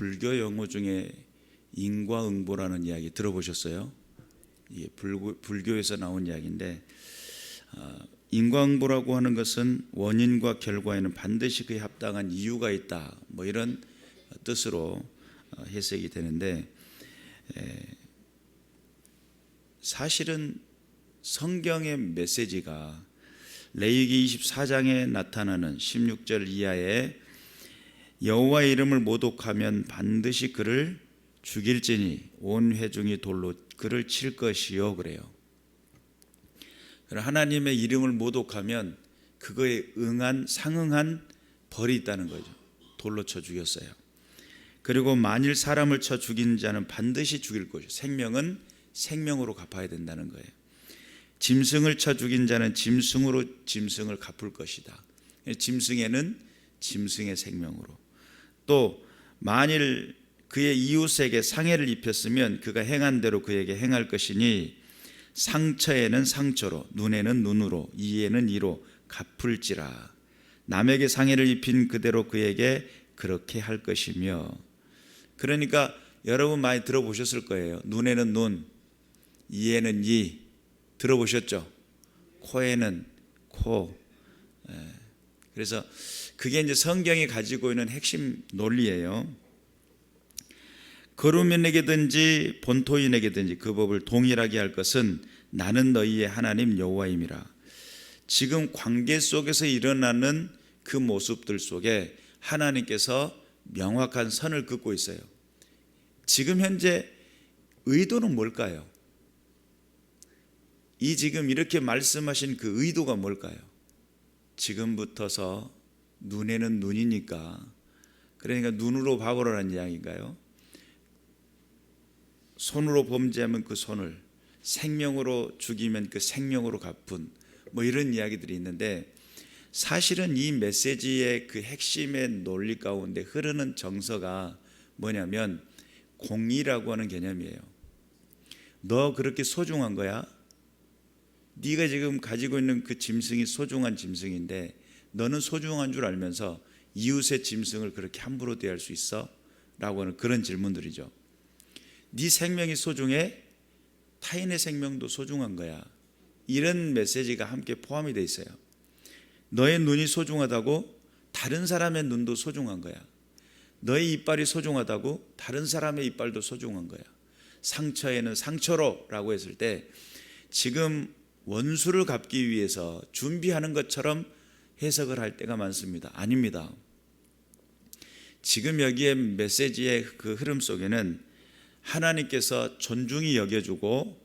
불교 용어 중에 인과응보라는 이야기 들어보셨어요? 이게 불교에서 나온 이야기인데, 인과응보라고 하는 것은 원인과 결과에는 반드시 그에 합당한 이유가 있다, 뭐 이런 뜻으로 해석이 되는데, 사실은 성경의 메시지가 레위기 24장에 나타나는 16절 이하에 여호와의 이름을 모독하면 반드시 그를 죽일지니 온 회중이 돌로 그를 칠 것이요, 그래요. 하나님의 이름을 모독하면 그거에 상응한 벌이 있다는 거죠. 돌로 쳐 죽였어요. 그리고 만일 사람을 쳐 죽인 자는 반드시 죽일 것이요, 생명은 생명으로 갚아야 된다는 거예요. 짐승을 쳐 죽인 자는 짐승으로 짐승을 갚을 것이다. 짐승에는 짐승의 생명으로. 또 만일 그의 이웃에게 상해를 입혔으면 그가 행한 대로 그에게 행할 것이니 상처에는 상처로, 눈에는 눈으로, 이에는 이로 갚을지라. 남에게 상해를 입힌 그대로 그에게 그렇게 할 것이며. 그러니까 여러분 많이 들어보셨을 거예요. 눈에는 눈, 이에는 이. 들어보셨죠? 코에는 코. 그래서 그게 이제 성경이 가지고 있는 핵심 논리예요. 거루민에게든지 본토인에게든지 그 법을 동일하게 할 것은 나는 너희의 하나님 여호와임이라. 지금 관계 속에서 일어나는 그 모습들 속에 하나님께서 명확한 선을 긋고 있어요. 지금 현재 의도는 뭘까요? 이 지금 이렇게 말씀하신 그 의도가 뭘까요? 지금부터서 눈에는 눈이니까, 그러니까 눈으로 박으라는 이야기인가요? 손으로 범죄하면 그 손을, 생명으로 죽이면 그 생명으로 갚은, 뭐 이런 이야기들이 있는데, 사실은 이 메시지의 그 핵심의 논리 가운데 흐르는 정서가 뭐냐면 공의라고 하는 개념이에요. 너 그렇게 소중한 거야? 네가 지금 가지고 있는 그 짐승이 소중한 짐승인데 너는 소중한 줄 알면서 이웃의 짐승을 그렇게 함부로 대할 수 있어? 라고 하는 그런 질문들이죠. 네 생명이 소중해? 타인의 생명도 소중한 거야. 이런 메시지가 함께 포함이 되어 있어요. 너의 눈이 소중하다고 다른 사람의 눈도 소중한 거야. 너의 이빨이 소중하다고 다른 사람의 이빨도 소중한 거야. 상처에는 상처로 라고 했을 때 지금 원수를 갚기 위해서 준비하는 것처럼 해석을 할 때가 많습니다. 아닙니다. 지금 여기에 메시지의 그 흐름 속에는 하나님께서 존중히 여겨주고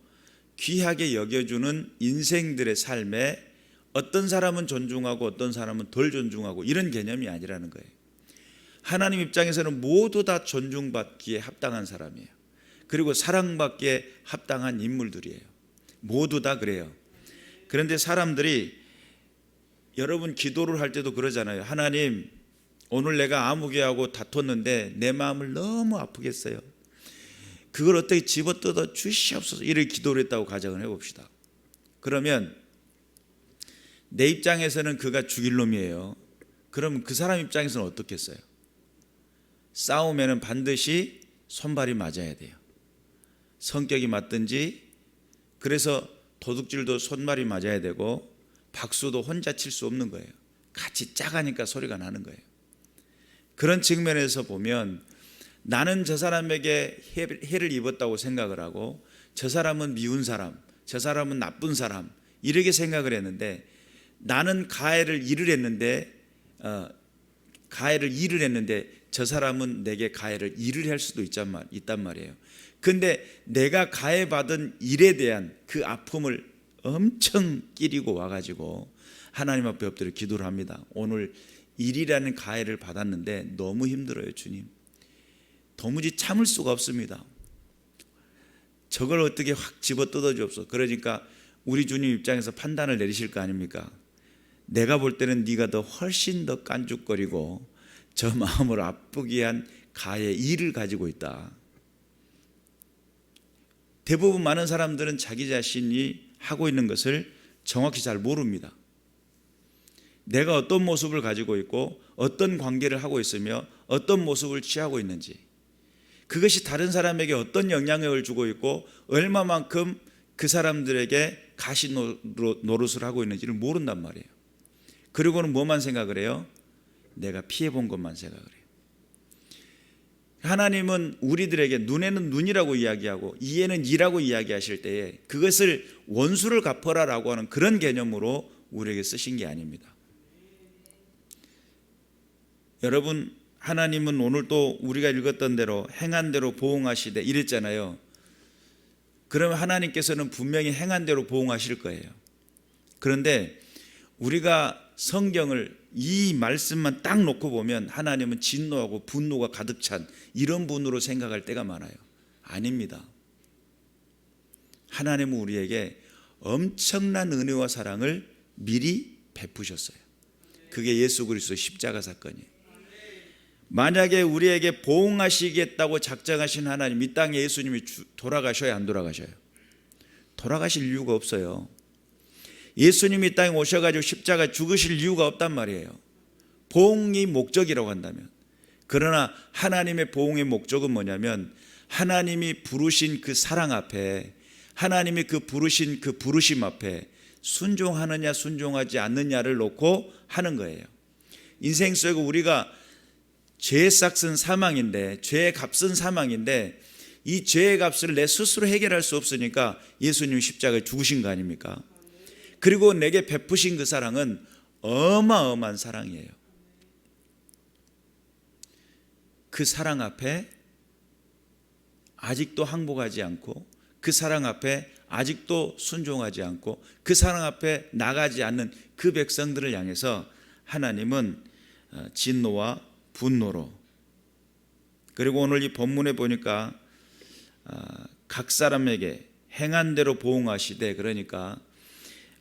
귀하게 여겨주는 인생들의 삶에 어떤 사람은 존중하고 어떤 사람은 덜 존중하고 이런 개념이 아니라는 거예요. 하나님 입장에서는 모두 다 존중받기에 합당한 사람이에요. 그리고 사랑받기에 합당한 인물들이에요. 모두 다 그래요. 그런데 사람들이, 여러분 기도를 할 때도 그러잖아요. 하나님, 오늘 내가 아무개하고 다퉜는데 내 마음을 너무 아프게 했어요. 그걸 어떻게 집어뜯어 주시옵소서, 이렇게 기도를 했다고 가정을 해봅시다. 그러면 내 입장에서는 그가 죽일 놈이에요. 그럼 그 사람 입장에서는 어떻겠어요? 싸우면은 반드시 손발이 맞아야 돼요. 성격이 맞든지, 그래서 도둑질도 손발이 맞아야 되고 박수도 혼자 칠 수 없는 거예요. 같이 짜가니까 소리가 나는 거예요. 그런 측면에서 보면 나는 저 사람에게 해를 입었다고 생각을 하고 저 사람은 미운 사람, 저 사람은 나쁜 사람, 이렇게 생각을 했는데, 나는 가해를 일을 했는데 저 사람은 내게 가해를 일을 할 수도 있단 말이에요. 근데 내가 가해받은 일에 대한 그 아픔을 엄청 끼리고 와가지고 하나님 앞에 엎드려 기도를 합니다. 오늘 일이라는 가해를 받았는데 너무 힘들어요, 주님. 도무지 참을 수가 없습니다. 저걸 어떻게 확 집어뜯어 주옵소서. 그러니까 우리 주님 입장에서 판단을 내리실 거 아닙니까? 내가 볼 때는 네가 더 훨씬 더 깐죽거리고 저 마음을 아프게 한 가해 일을 가지고 있다. 대부분 많은 사람들은 자기 자신이 하고 있는 것을 정확히 잘 모릅니다. 내가 어떤 모습을 가지고 있고 어떤 관계를 하고 있으며 어떤 모습을 취하고 있는지 그것이 다른 사람에게 어떤 영향력을 주고 있고 얼마만큼 그 사람들에게 가시 노릇을 하고 있는지를 모른단 말이에요. 그리고는 뭐만 생각을 해요? 내가 피해본 것만 생각을 해요. 하나님은 우리들에게 눈에는 눈이라고 이야기하고 이에는 이라고 이야기하실 때에 그것을 원수를 갚아라라고 하는 그런 개념으로 우리에게 쓰신 게 아닙니다. 여러분, 하나님은 오늘 또 우리가 읽었던 대로 행한 대로 보응하시되 이랬잖아요. 그러면 하나님께서는 분명히 행한 대로 보응하실 거예요. 그런데 우리가 성경을 이 말씀만 딱 놓고 보면 하나님은 진노하고 분노가 가득 찬 이런 분으로 생각할 때가 많아요. 아닙니다. 하나님은 우리에게 엄청난 은혜와 사랑을 미리 베푸셨어요. 그게 예수 그리스도의 십자가 사건이에요. 만약에 우리에게 보응하시겠다고 작정하신 하나님, 이 땅에 예수님이 돌아가셔야 안 돌아가셔요? 돌아가실 이유가 없어요. 예수님이 이 땅에 오셔가지고 십자가 죽으실 이유가 없단 말이에요. 보응이 목적이라고 한다면. 그러나 하나님의 보응의 목적은 뭐냐면 하나님이 부르신 그 사랑 앞에, 하나님이 그 부르신 그 부르심 앞에 순종하느냐 순종하지 않느냐를 놓고 하는 거예요. 인생 속에 우리가 죄의 싹은 사망인데, 죄의 값은 사망인데 이 죄의 값을 내 스스로 해결할 수 없으니까 예수님 십자가에 죽으신 거 아닙니까? 그리고 내게 베푸신 그 사랑은 어마어마한 사랑이에요. 그 사랑 앞에 아직도 항복하지 않고, 그 사랑 앞에 아직도 순종하지 않고, 그 사랑 앞에 나가지 않는 그 백성들을 향해서 하나님은 진노와 분노로, 그리고 오늘 이 본문에 보니까 각 사람에게 행한 대로 보응하시되, 그러니까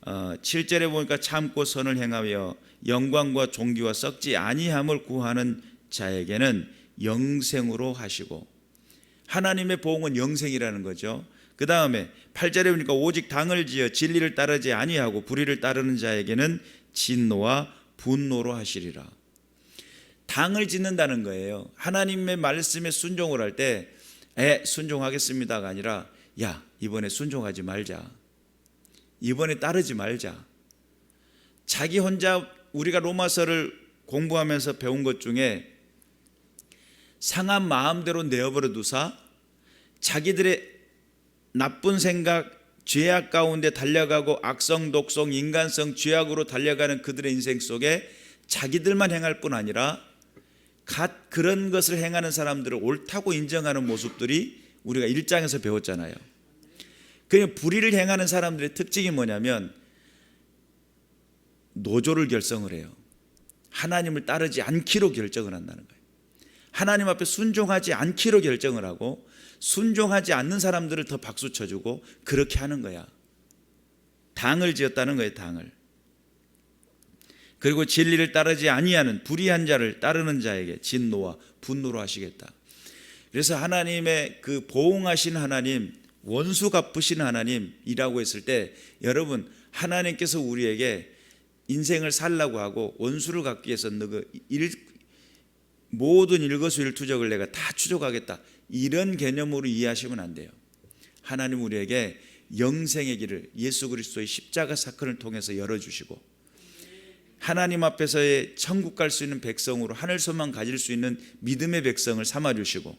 7절에 보니까 참고 선을 행하여 영광과 존귀와 썩지 아니함을 구하는 자에게는 영생으로 하시고, 하나님의 보응은 영생이라는 거죠. 그 다음에 8절에 보니까 오직 당을 지어 진리를 따르지 아니하고 불의를 따르는 자에게는 진노와 분노로 하시리라. 당을 짓는다는 거예요. 하나님의 말씀에 순종을 할 때 순종하겠습니다가 아니라 야, 이번에 순종하지 말자, 이번에 따르지 말자. 자기 혼자, 우리가 로마서를 공부하면서 배운 것 중에 상한 마음대로 내어버려 두사 자기들의 나쁜 생각, 죄악 가운데 달려가고 악성, 독성, 인간성, 죄악으로 달려가는 그들의 인생 속에 자기들만 행할 뿐 아니라 그런 것을 행하는 사람들을 옳다고 인정하는 모습들이 우리가 1장에서 배웠잖아요. 그냥 불의를 행하는 사람들의 특징이 뭐냐면 노조를 결성을 해요. 하나님을 따르지 않기로 결정을 한다는 거예요. 하나님 앞에 순종하지 않기로 결정을 하고 순종하지 않는 사람들을 더 박수 쳐주고 그렇게 하는 거야. 당을 지었다는 거예요. 당을. 그리고 진리를 따르지 아니하는 불의한 자를 따르는 자에게 진노와 분노로 하시겠다. 그래서 하나님의 그 보응하신 하나님, 원수 갚으신 하나님이라고 했을 때, 여러분, 하나님께서 우리에게 인생을 살라고 하고 원수를 갚기 위해서 모든 일거수일투족을 내가 다 추적하겠다, 이런 개념으로 이해하시면 안 돼요. 하나님 우리에게 영생의 길을 예수 그리스도의 십자가 사건을 통해서 열어주시고 하나님 앞에서의 천국 갈 수 있는 백성으로 하늘 소망 가질 수 있는 믿음의 백성을 삼아주시고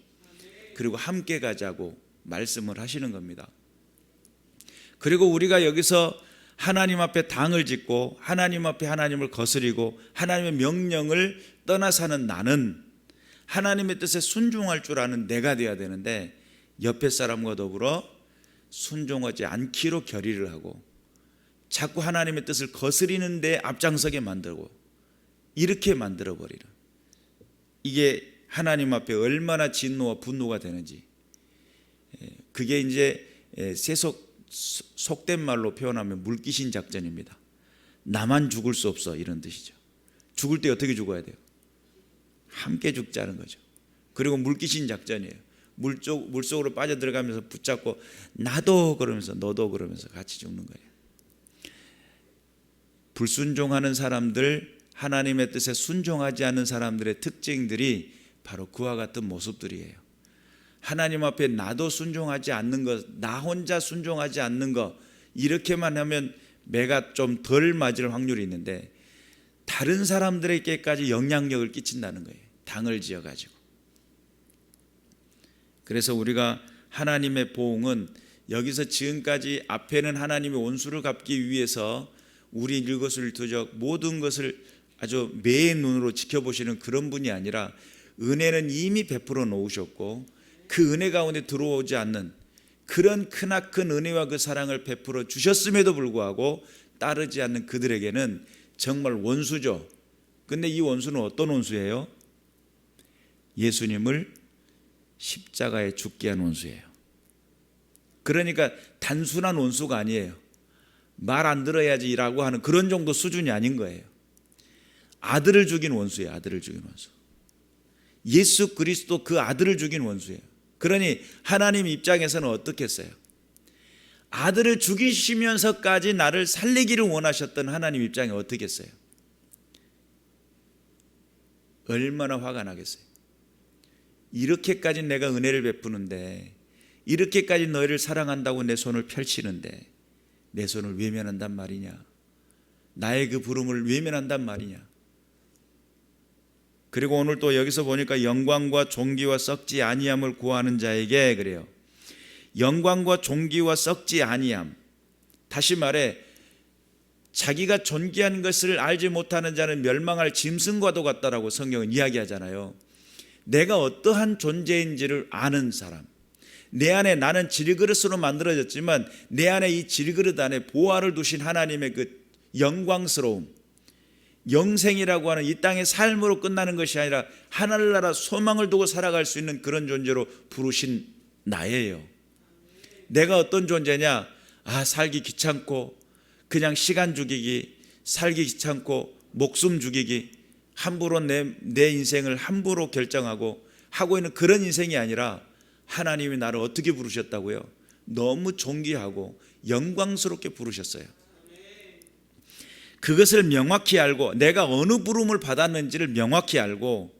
그리고 함께 가자고 말씀을 하시는 겁니다. 그리고 우리가 여기서 하나님 앞에 당을 짓고 하나님 앞에 하나님을 거스리고 하나님의 명령을 떠나 사는 나는 하나님의 뜻에 순종할 줄 아는 내가 되어야 되는데, 옆에 사람과 더불어 순종하지 않기로 결의를 하고 자꾸 하나님의 뜻을 거스리는 데 앞장서게 만들고 이렇게 만들어버리는, 이게 하나님 앞에 얼마나 진노와 분노가 되는지, 그게 이제 속된 말로 표현하면 물귀신 작전입니다. 나만 죽을 수 없어, 이런 뜻이죠. 죽을 때 어떻게 죽어야 돼요? 함께 죽자는 거죠. 그리고 물귀신 작전이에요. 물속으로 빠져들어가면서 붙잡고 나도 그러면서 너도 그러면서 같이 죽는 거예요. 불순종하는 사람들, 하나님의 뜻에 순종하지 않는 사람들의 특징들이 바로 그와 같은 모습들이에요. 하나님 앞에 나도 순종하지 않는 것, 나 혼자 순종하지 않는 것, 이렇게만 하면 매가 좀 덜 맞을 확률이 있는데 다른 사람들에게까지 영향력을 끼친다는 거예요. 당을 지어가지고. 그래서 우리가 하나님의 보응은 여기서 지금까지 앞에는 하나님의 온수를 갚기 위해서 우리 일거수일투족 모든 것을 아주 매의 눈으로 지켜보시는 그런 분이 아니라 은혜는 이미 베풀어 놓으셨고 그 은혜 가운데 들어오지 않는 그런 크나큰 은혜와 그 사랑을 베풀어 주셨음에도 불구하고 따르지 않는 그들에게는 정말 원수죠. 근데 이 원수는 어떤 원수예요? 예수님을 십자가에 죽게 한 원수예요. 그러니까 단순한 원수가 아니에요. 말 안 들어야지라고 하는 그런 정도 수준이 아닌 거예요. 아들을 죽인 원수예요. 아들을 죽인 원수. 예수 그리스도 그 아들을 죽인 원수예요. 그러니 하나님 입장에서는 어떻겠어요? 아들을 죽이시면서까지 나를 살리기를 원하셨던 하나님 입장이 어떻겠어요? 얼마나 화가 나겠어요? 이렇게까지 내가 은혜를 베푸는데, 이렇게까지 너희를 사랑한다고 내 손을 펼치는데 내 손을 외면한단 말이냐? 나의 그 부름을 외면한단 말이냐? 그리고 오늘 또 여기서 보니까 영광과 존귀와 썩지 아니함을 구하는 자에게 그래요. 영광과 존귀와 썩지 아니함. 다시 말해 자기가 존귀한 것을 알지 못하는 자는 멸망할 짐승과도 같다라고 성경은 이야기하잖아요. 내가 어떠한 존재인지를 아는 사람, 내 안에 나는 질그릇으로 만들어졌지만 내 안에 이 질그릇 안에 보화를 두신 하나님의 그 영광스러움, 영생이라고 하는 이 땅의 삶으로 끝나는 것이 아니라 하늘나라 소망을 두고 살아갈 수 있는 그런 존재로 부르신 나예요. 내가 어떤 존재냐? 살기 귀찮고 그냥 시간 죽이기, 살기 귀찮고 목숨 죽이기, 함부로 내 인생을 함부로 결정하고 하고 있는 그런 인생이 아니라 하나님이 나를 어떻게 부르셨다고요? 너무 존귀하고 영광스럽게 부르셨어요. 그것을 명확히 알고 내가 어느 부름을 받았는지를 명확히 알고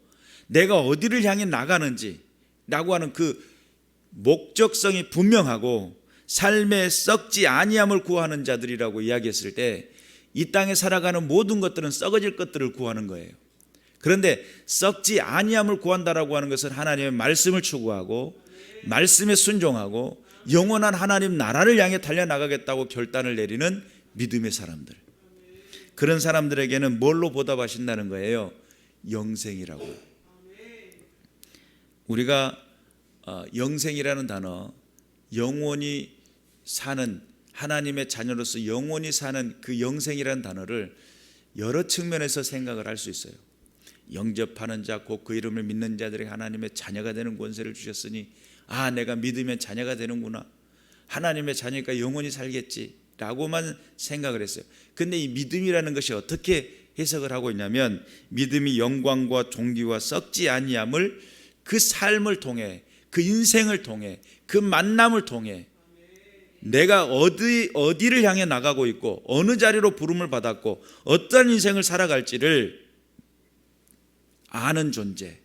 내가 어디를 향해 나가는지 라고 하는 그 목적성이 분명하고 삶에 썩지 아니함을 구하는 자들이라고 이야기했을 때 이 땅에 살아가는 모든 것들은 썩어질 것들을 구하는 거예요. 그런데 썩지 아니함을 구한다라고 하는 것은 하나님의 말씀을 추구하고 말씀에 순종하고 영원한 하나님 나라를 향해 달려나가겠다고 결단을 내리는 믿음의 사람들, 그런 사람들에게는 뭘로 보답하신다는 거예요? 영생이라고. 우리가 영생이라는 단어, 영원히 사는 하나님의 자녀로서 영원히 사는 그 영생이라는 단어를 여러 측면에서 생각을 할 수 있어요. 영접하는 자 곧 그 이름을 믿는 자들에게 하나님의 자녀가 되는 권세를 주셨으니 내가 믿으면 자녀가 되는구나, 하나님의 자녀니까 영원히 살겠지 라고만 생각을 했어요. 근데 이 믿음이라는 것이 어떻게 해석을 하고 있냐면 믿음이 영광과 존귀와 썩지 아니함을 그 삶을 통해, 그 인생을 통해, 그 만남을 통해 내가 어디를 향해 나가고 있고 어느 자리로 부름을 받았고 어떤 인생을 살아갈지를 아는 존재.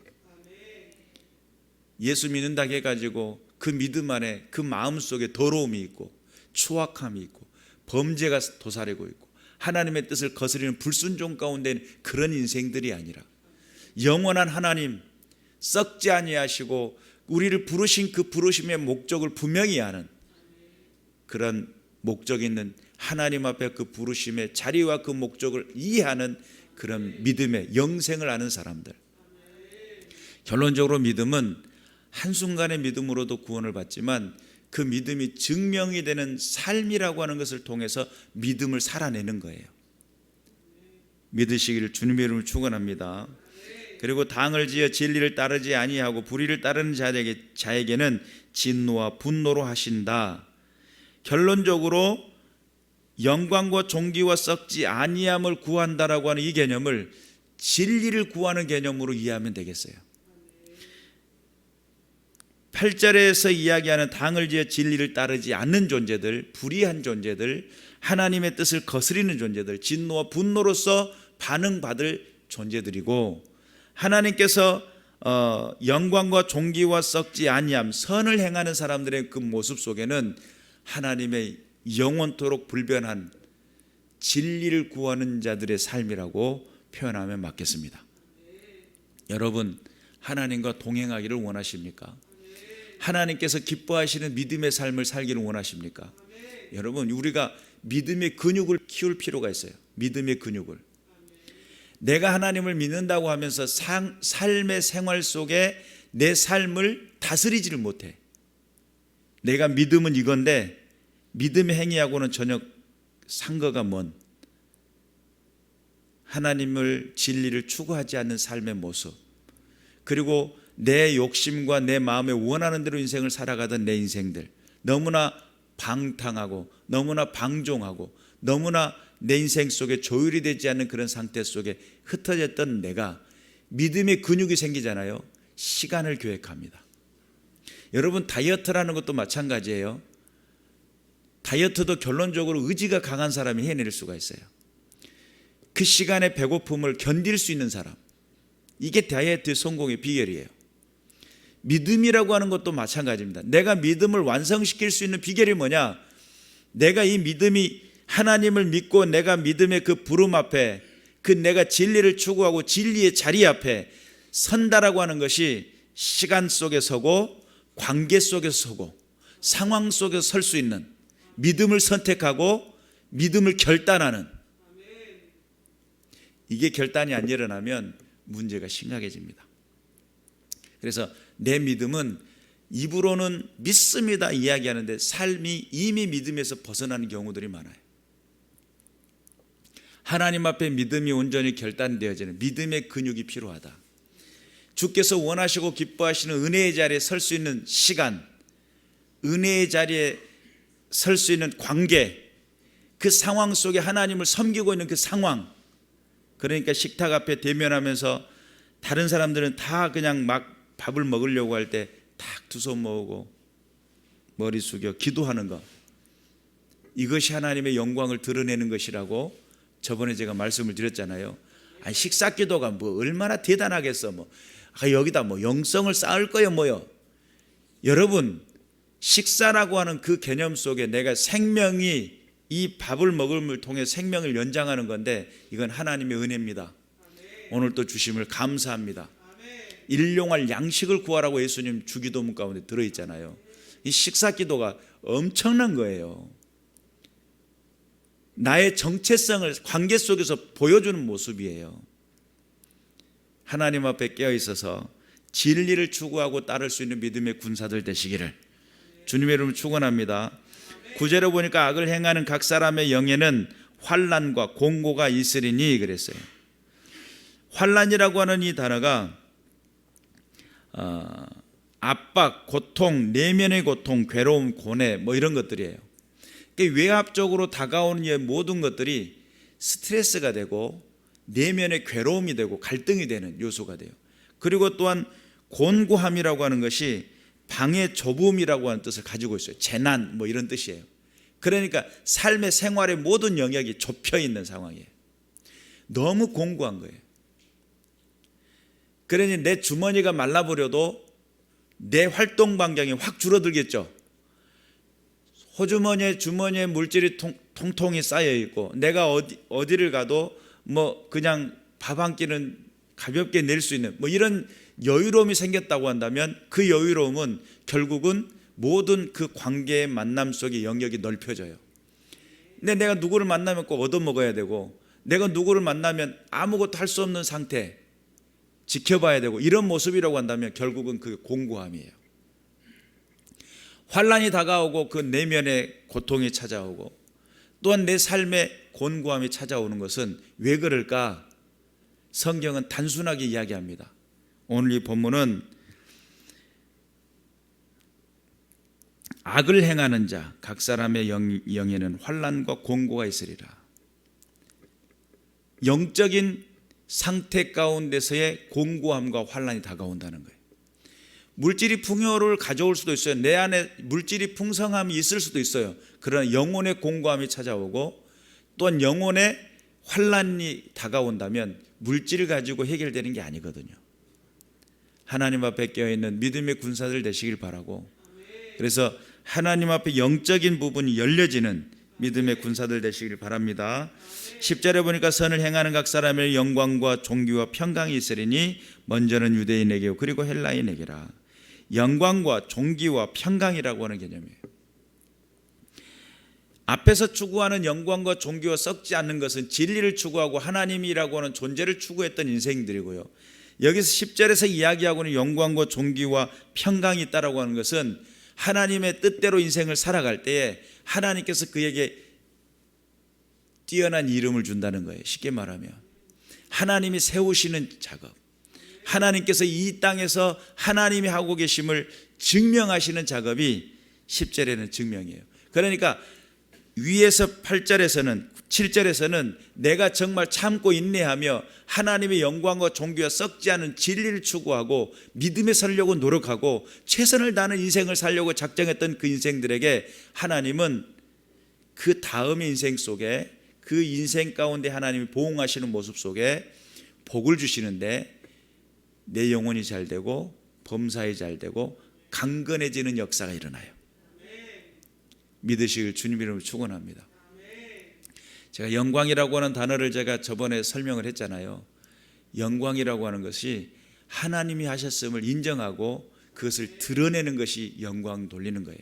예수 믿는다 해가지고 그 믿음 안에 그 마음 속에 더러움이 있고 추악함이 있고 범죄가 도사리고 있고 하나님의 뜻을 거스리는 불순종 가운데 그런 인생들이 아니라 영원한 하나님, 썩지 아니하시고 우리를 부르신 그 부르심의 목적을 분명히 아는 그런 목적이 있는 하나님 앞에 그 부르심의 자리와 그 목적을 이해하는 그런 믿음의 영생을 아는 사람들. 결론적으로 믿음은 한순간의 믿음으로도 구원을 받지만 그 믿음이 증명이 되는 삶이라고 하는 것을 통해서 믿음을 살아내는 거예요. 믿으시기를 주님의 이름으로 축원합니다. 그리고 당을 지어 진리를 따르지 아니하고 불의를 따르는 자에게는 진노와 분노로 하신다. 결론적으로 영광과 존귀와 썩지 아니함을 구한다라고 하는 이 개념을 진리를 구하는 개념으로 이해하면 되겠어요. 8절에서 이야기하는 당을 지어 진리를 따르지 않는 존재들, 불의한 존재들, 하나님의 뜻을 거스리는 존재들, 진노와 분노로서 반응받을 존재들이고, 하나님께서 영광과 존귀와 썩지 아니함, 선을 행하는 사람들의 그 모습 속에는 하나님의 영원토록 불변한 진리를 구하는 자들의 삶이라고 표현하면 맞겠습니다. 여러분, 하나님과 동행하기를 원하십니까? 하나님께서 기뻐하시는 믿음의 삶을 살기를 원하십니까? 여러분, 우리가 믿음의 근육을 키울 필요가 있어요. 믿음의 근육을. 내가 하나님을 믿는다고 하면서 삶의 생활 속에 내 삶을 다스리지를 못해. 내가 믿음은 이건데 믿음의 행위하고는 전혀 상거가 먼, 하나님을 진리를 추구하지 않는 삶의 모습, 그리고 내 욕심과 내 마음에 원하는 대로 인생을 살아가던 내 인생들, 너무나 방탕하고 너무나 방종하고 너무나 내 인생 속에 조율이 되지 않는 그런 상태 속에 흩어졌던 내가 믿음의 근육이 생기잖아요. 시간을 계획합니다. 여러분, 다이어트라는 것도 마찬가지예요. 다이어트도 결론적으로 의지가 강한 사람이 해낼 수가 있어요. 그 시간의 배고픔을 견딜 수 있는 사람, 이게 다이어트의 성공의 비결이에요. 믿음이라고 하는 것도 마찬가지입니다. 내가 믿음을 완성시킬 수 있는 비결이 뭐냐? 내가 이 믿음이 하나님을 믿고 내가 믿음의 그 부름 앞에, 그 내가 진리를 추구하고 진리의 자리 앞에 선다라고 하는 것이 시간 속에 서고 관계 속에서 서고 상황 속에서 설 수 있는, 믿음을 선택하고 믿음을 결단하는, 이게 결단이 안 일어나면 문제가 심각해집니다. 그래서 내 믿음은 입으로는 믿습니다 이야기하는데 삶이 이미 믿음에서 벗어나는 경우들이 많아요. 하나님 앞에 믿음이 온전히 결단되어지는 믿음의 근육이 필요하다. 주께서 원하시고 기뻐하시는 은혜의 자리에 설 수 있는 시간, 은혜의 자리에 설 수 있는 관계, 그 상황 속에 하나님을 섬기고 있는 그 상황, 그러니까 식탁 앞에 대면하면서 다른 사람들은 다 그냥 막 밥을 먹으려고 할 때 딱 두 손 모으고 머리 숙여 기도하는 것, 이것이 하나님의 영광을 드러내는 것이라고 저번에 제가 말씀을 드렸잖아요. 아니, 식사 기도가 뭐 얼마나 대단하겠어. 여기다 영성을 쌓을 거요 뭐요. 여러분, 식사라고 하는 그 개념 속에 내가 생명이, 이 밥을 먹음을 통해 생명을 연장하는 건데 이건 하나님의 은혜입니다. 오늘 또 주심을 감사합니다. 일용할 양식을 구하라고 예수님 주기도문 가운데 들어있잖아요. 이 식사 기도가 엄청난 거예요. 나의 정체성을 관계 속에서 보여주는 모습이에요. 하나님 앞에 깨어있어서 진리를 추구하고 따를 수 있는 믿음의 군사들 되시기를 주님의 이름으로 축원합니다. 9절에 보니까 악을 행하는 각 사람의 영에는 환난과 공고가 있으리니 그랬어요. 환난이라고 하는 이 단어가 압박, 고통, 내면의 고통, 괴로움, 고뇌 이런 것들이에요. 외압적으로 다가오는 이 모든 것들이 스트레스가 되고 내면의 괴로움이 되고 갈등이 되는 요소가 돼요. 그리고 또한 곤고함이라고 하는 것이 방의 좁음이라고 하는 뜻을 가지고 있어요. 재난 이런 뜻이에요. 그러니까 삶의 생활의 모든 영역이 좁혀 있는 상황이에요. 너무 공고한 거예요. 그러니 내 주머니가 말라버려도 내 활동 반경이 확 줄어들겠죠. 호주머니에 주머니에 물질이 통통이 쌓여 있고 내가 어디를 가도 그냥 밥 한 끼는 가볍게 낼 수 있는 이런 여유로움이 생겼다고 한다면 그 여유로움은 결국은 모든 그 관계의 만남 속의 영역이 넓혀져요. 근데 내가 누구를 만나면 꼭 얻어먹어야 되고 내가 누구를 만나면 아무것도 할 수 없는 상태 지켜봐야 되고 이런 모습이라고 한다면 결국은 그 공고함이에요. 환난이 다가오고 그 내면의 고통이 찾아오고 또한 내 삶의 곤고함이 찾아오는 것은 왜 그럴까? 성경은 단순하게 이야기합니다. 오늘 이 본문은 악을 행하는 자 각 사람의 영에는 환난과 공고가 있으리라. 영적인 상태 가운데서의 공고함과 환난이 다가온다는 거예요. 물질이 풍요를 가져올 수도 있어요. 내 안에 물질이 풍성함이 있을 수도 있어요. 그러나 영혼의 공고함이 찾아오고 또한 영혼의 환난이 다가온다면 물질을 가지고 해결되는 게 아니거든요. 하나님 앞에 깨어있는 믿음의 군사들 되시길 바라고, 그래서 하나님 앞에 영적인 부분이 열려지는 믿음의 군사들 되시길 바랍니다. 10절에 보니까 선을 행하는 각 사람의 영광과 존귀와 평강이 있으리니 먼저는 유대인에게요 그리고 헬라인에게라. 영광과 존귀와 평강이라고 하는 개념이에요. 앞에서 추구하는 영광과 존귀와 썩지 않는 것은 진리를 추구하고 하나님이라고 하는 존재를 추구했던 인생들이고요, 여기서 10절에서 이야기하고 있는 영광과 존귀와 평강이 있다라고 하는 것은 하나님의 뜻대로 인생을 살아갈 때에 하나님께서 그에게 뛰어난 이름을 준다는 거예요. 쉽게 말하면 하나님이 세우시는 작업, 하나님께서 이 땅에서 하나님이 하고 계심을 증명하시는 작업이 10절에는 증명이에요. 그러니까 위에서 8절에서는 7절에서는 내가 정말 참고 인내하며 하나님의 영광과 존귀와 썩지 않은 진리를 추구하고 믿음에 살려고 노력하고 최선을 다하는 인생을 살려고 작정했던 그 인생들에게 하나님은 그 다음의 인생 속에, 그 인생 가운데 하나님이 보응하시는 모습 속에 복을 주시는데 내 영혼이 잘 되고 범사에 잘 되고 강건해지는 역사가 일어나요. 믿으시길 주님 이름으로 축원합니다. 제가 영광이라고 하는 단어를 제가 저번에 설명을 했잖아요. 영광이라고 하는 것이 하나님이 하셨음을 인정하고 그것을 드러내는 것이 영광 돌리는 거예요.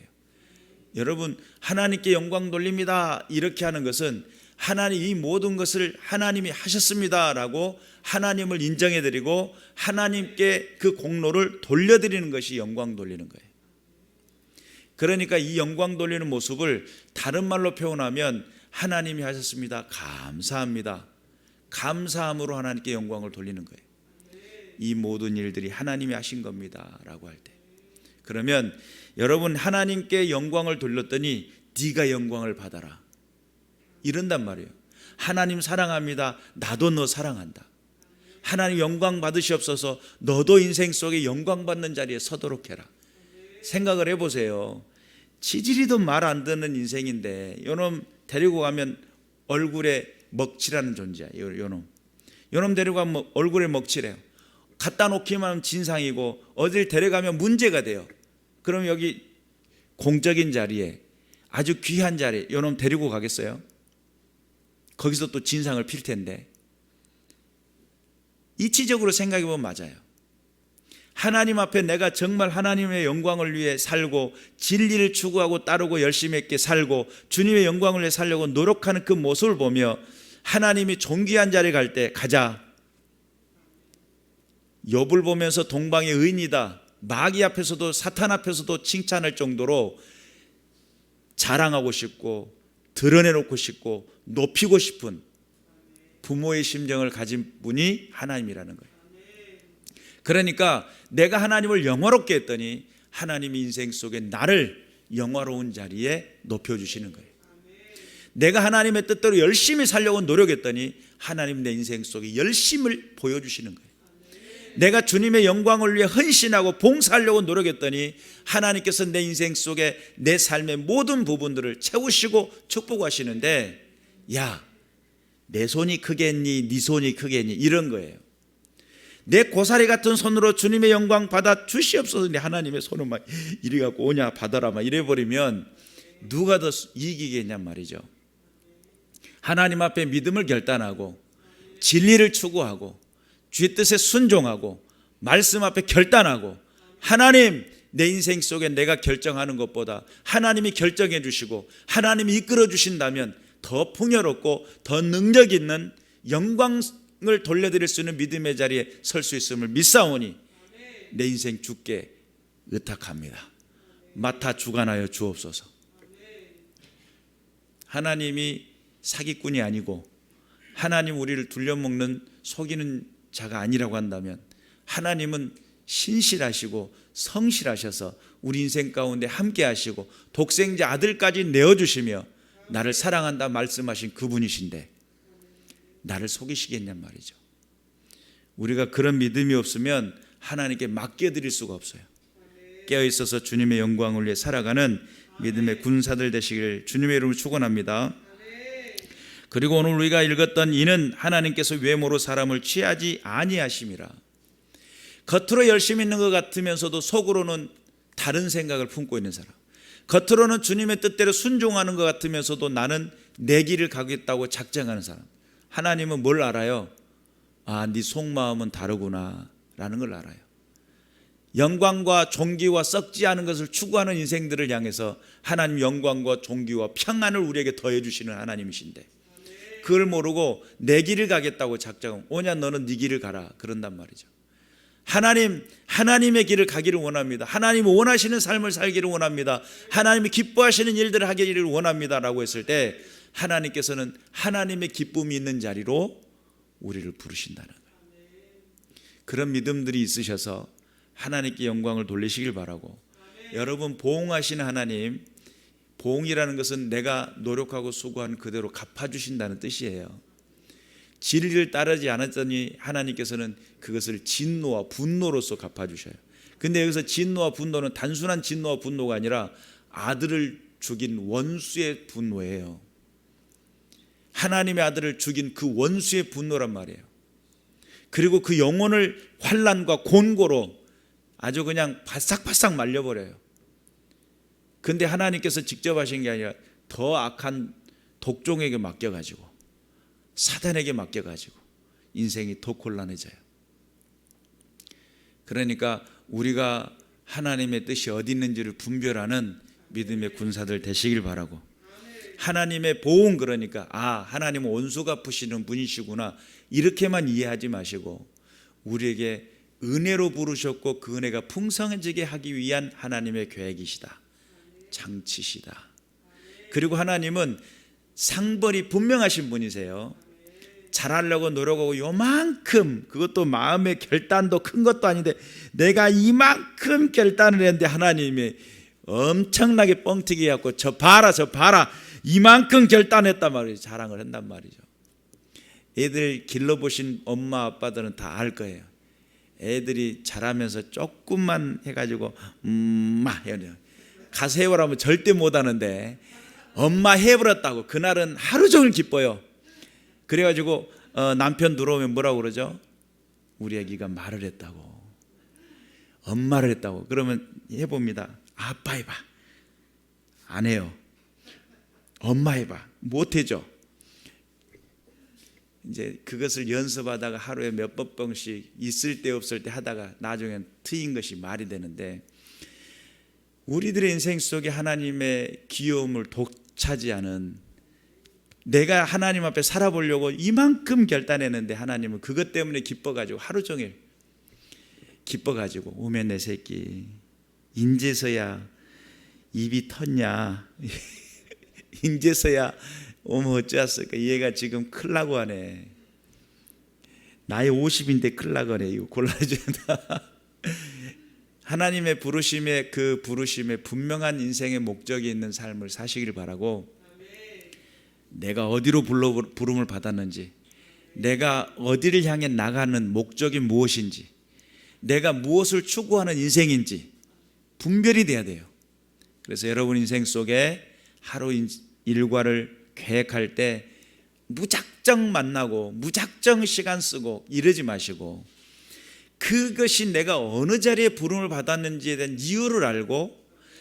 여러분, 하나님께 영광 돌립니다 이렇게 하는 것은 하나님 이 모든 것을 하나님이 하셨습니다라고 하나님을 인정해드리고 하나님께 그 공로를 돌려드리는 것이 영광 돌리는 거예요. 그러니까 이 영광 돌리는 모습을 다른 말로 표현하면 하나님이 하셨습니다, 감사합니다, 감사함으로 하나님께 영광을 돌리는 거예요. 이 모든 일들이 하나님이 하신 겁니다 라고 할 때, 그러면 여러분 하나님께 영광을 돌렸더니 네가 영광을 받아라 이런단 말이에요. 하나님 사랑합니다, 나도 너 사랑한다. 하나님 영광 받으시옵소서, 너도 인생 속에 영광 받는 자리에 서도록 해라. 생각을 해보세요. 지지리도 말 안 듣는 인생인데 요놈 데리고 가면 얼굴에 먹칠하는 존재야. 요놈 데리고 가면 얼굴에 먹칠해요. 갖다 놓기만 하면 진상이고 어딜 데려가면 문제가 돼요. 그럼 여기 공적인 자리에 아주 귀한 자리에 요놈 데리고 가겠어요? 거기서 또 진상을 필 텐데. 이치적으로 생각해 보면 맞아요. 하나님 앞에 내가 정말 하나님의 영광을 위해 살고 진리를 추구하고 따르고 열심히 있게 살고 주님의 영광을 위해 살려고 노력하는 그 모습을 보며 하나님이 존귀한 자리에 갈 때 가자. 욥을 보면서 동방의 의인이다, 마귀 앞에서도 사탄 앞에서도 칭찬할 정도로 자랑하고 싶고 드러내놓고 싶고 높이고 싶은 부모의 심정을 가진 분이 하나님이라는 거예요. 그러니까 내가 하나님을 영화롭게 했더니 하나님이 인생 속에 나를 영화로운 자리에 높여주시는 거예요. 내가 하나님의 뜻대로 열심히 살려고 노력했더니 하나님 내 인생 속에 열심을 보여주시는 거예요. 내가 주님의 영광을 위해 헌신하고 봉사하려고 노력했더니 하나님께서 내 인생 속에 내 삶의 모든 부분들을 채우시고 축복하시는데, 야, 내 손이 크겠니 네 손이 크겠니 이런 거예요. 내 고사리 같은 손으로 주님의 영광 받아 주시옵소서. 하나님의 손은 막 이래 갖고 오냐 받아라 막 이래 버리면 누가 더 이기겠냐 말이죠. 하나님 앞에 믿음을 결단하고 진리를 추구하고 주의 뜻에 순종하고 말씀 앞에 결단하고 하나님 내 인생 속에 내가 결정하는 것보다 하나님이 결정해 주시고 하나님이 이끌어 주신다면 더 풍요롭고 더 능력 있는 영광을 돌려드릴 수 있는 믿음의 자리에 설 수 있음을 믿사오니 내 인생 주께 의탁합니다. 맡아 주관하여 주옵소서. 하나님이 사기꾼이 아니고 하나님 우리를 둘려먹는 속이는 자가 아니라고 한다면 하나님은 신실하시고 성실하셔서 우리 인생 가운데 함께 하시고 독생자 아들까지 내어주시며 나를 사랑한다 말씀하신 그분이신데 나를 속이시겠냔 말이죠. 우리가 그런 믿음이 없으면 하나님께 맡겨드릴 수가 없어요. 깨어있어서 주님의 영광을 위해 살아가는 믿음의 군사들 되시길 주님의 이름으로 축원합니다. 그리고 오늘 우리가 읽었던 이는 하나님께서 외모로 사람을 취하지 아니하심이라. 겉으로 열심히 있는 것 같으면서도 속으로는 다른 생각을 품고 있는 사람, 겉으로는 주님의 뜻대로 순종하는 것 같으면서도 나는 내 길을 가겠다고 작정하는 사람. 하나님은 뭘 알아요? 아, 네 속마음은 다르구나 라는 걸 알아요. 영광과 존귀와 썩지 않은 것을 추구하는 인생들을 향해서 하나님 영광과 존귀와 평안을 우리에게 더해 주시는 하나님이신데, 그걸 모르고 내 길을 가겠다고 작정하면, 오냐 너는 네 길을 가라 그런단 말이죠. 하나님의 길을 가기를 원합니다. 하나님이 원하시는 삶을 살기를 원합니다. 하나님이 기뻐하시는 일들을 하기를 원합니다 라고 했을 때, 하나님께서는 하나님의 기쁨이 있는 자리로 우리를 부르신다는 거예요. 그런 믿음들이 있으셔서 하나님께 영광을 돌리시길 바라고, 여러분 보응하시는 하나님, 보응이라는 것은 내가 노력하고 수고한 그대로 갚아주신다는 뜻이에요. 진리를 따르지 않았더니 하나님께서는 그것을 진노와 분노로서 갚아주셔요. 근데 여기서 진노와 분노는 단순한 진노와 분노가 아니라 아들을 죽인 원수의 분노예요. 하나님의 아들을 죽인 그 원수의 분노란 말이에요. 그리고 그 영혼을 환난과 곤고로 아주 그냥 바싹바싹 말려버려요. 근데 하나님께서 직접 하신 게 아니라 더 악한 독종에게 맡겨가지고, 사단에게 맡겨가지고 인생이 더 곤란해져요. 그러니까 우리가 하나님의 뜻이 어디 있는지를 분별하는 믿음의 군사들 되시길 바라고, 하나님의 보응, 그러니까 하나님은 원수 갚으시는 분이시구나 이렇게만 이해하지 마시고, 우리에게 은혜로 부르셨고 그 은혜가 풍성해지게 하기 위한 하나님의 계획이시다, 장치시다. 그리고 하나님은 상벌이 분명하신 분이세요. 잘하려고 노력하고 요만큼, 그것도 마음의 결단도 큰 것도 아닌데 내가 이만큼 결단을 했는데 하나님이 엄청나게 뻥튀기 해갖고 저 봐라 이만큼 결단했단 말이죠. 자랑을 한단 말이죠. 애들 길러보신 엄마 아빠들은 다 알 거예요. 애들이 자라면서 조금만 해가지고 가서 해보라면 절대 못하는데 엄마 해버렸다고 그날은 하루 종일 기뻐요. 그래가지고 남편 들어오면 뭐라고 그러죠? 우리 아기가 말을 했다고, 엄마를 했다고. 그러면 해봅니다. 아빠 해봐. 안 해요. 엄마 해봐. 못해죠. 이제 그것을 연습하다가 하루에 몇백 번씩 있을 때 없을 때 하다가 나중엔 트인 것이 말이 되는데, 우리들의 인생 속에 하나님의 귀여움을 독차지하는, 내가 하나님 앞에 살아보려고 이만큼 결단했는데 하나님은 그것 때문에 기뻐가지고 하루 종일 기뻐가지고, 오면 내 새끼 인제서야 입이 텄냐 인제서야 어머 어쩌었을까, 얘가 지금 클 나고 하네, 나이 50인데 클 나고 하네, 이거 골라줘야 돼. 하나님의 부르심에, 그 부르심에 분명한 인생의 목적이 있는 삶을 사시길 바라고, 내가 어디로 부름을 받았는지, 내가 어디를 향해 나가는 목적이 무엇인지, 내가 무엇을 추구하는 인생인지 분별이 돼야 돼요. 그래서 여러분 인생 속에 하루 일과를 계획할 때 무작정 만나고 무작정 시간 쓰고 이러지 마시고, 그것이 내가 어느 자리에 부름을 받았는지에 대한 이유를 알고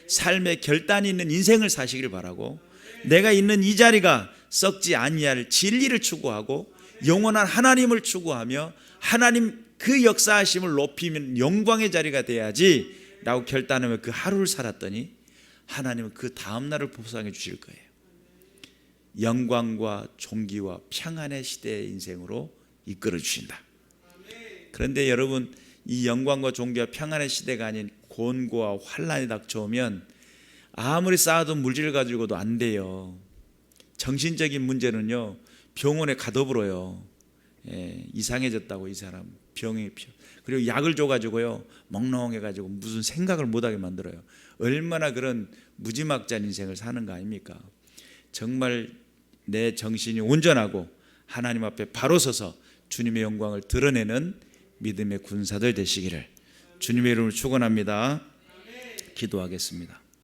삶의 결단이 있는 인생을 사시길 바라고, 내가 있는 이 자리가 썩지 아니할 진리를 추구하고 영원한 하나님을 추구하며 하나님 그 역사하심을 높이면 영광의 자리가 돼야지 라고 결단하며 그 하루를 살았더니 하나님은 그 다음날을 보상해 주실 거예요. 영광과 존귀와 평안의 시대의 인생으로 이끌어 주신다. 그런데 여러분, 이 영광과 존귀와 평안의 시대가 아닌 곤고와 환란이 닥쳐오면 아무리 쌓아도 물질을 가지고도 안 돼요. 정신적인 문제는요, 병원에 가둬버려요. 이상해졌다고 이 사람 병이, 그리고 약을 줘가지고요 멍롱해가지고 무슨 생각을 못하게 만들어요. 얼마나 그런 무지막지한 인생을 사는 거 아닙니까? 정말 내 정신이 온전하고 하나님 앞에 바로 서서 주님의 영광을 드러내는 믿음의 군사들 되시기를 주님의 이름으로 축원합니다. 기도하겠습니다.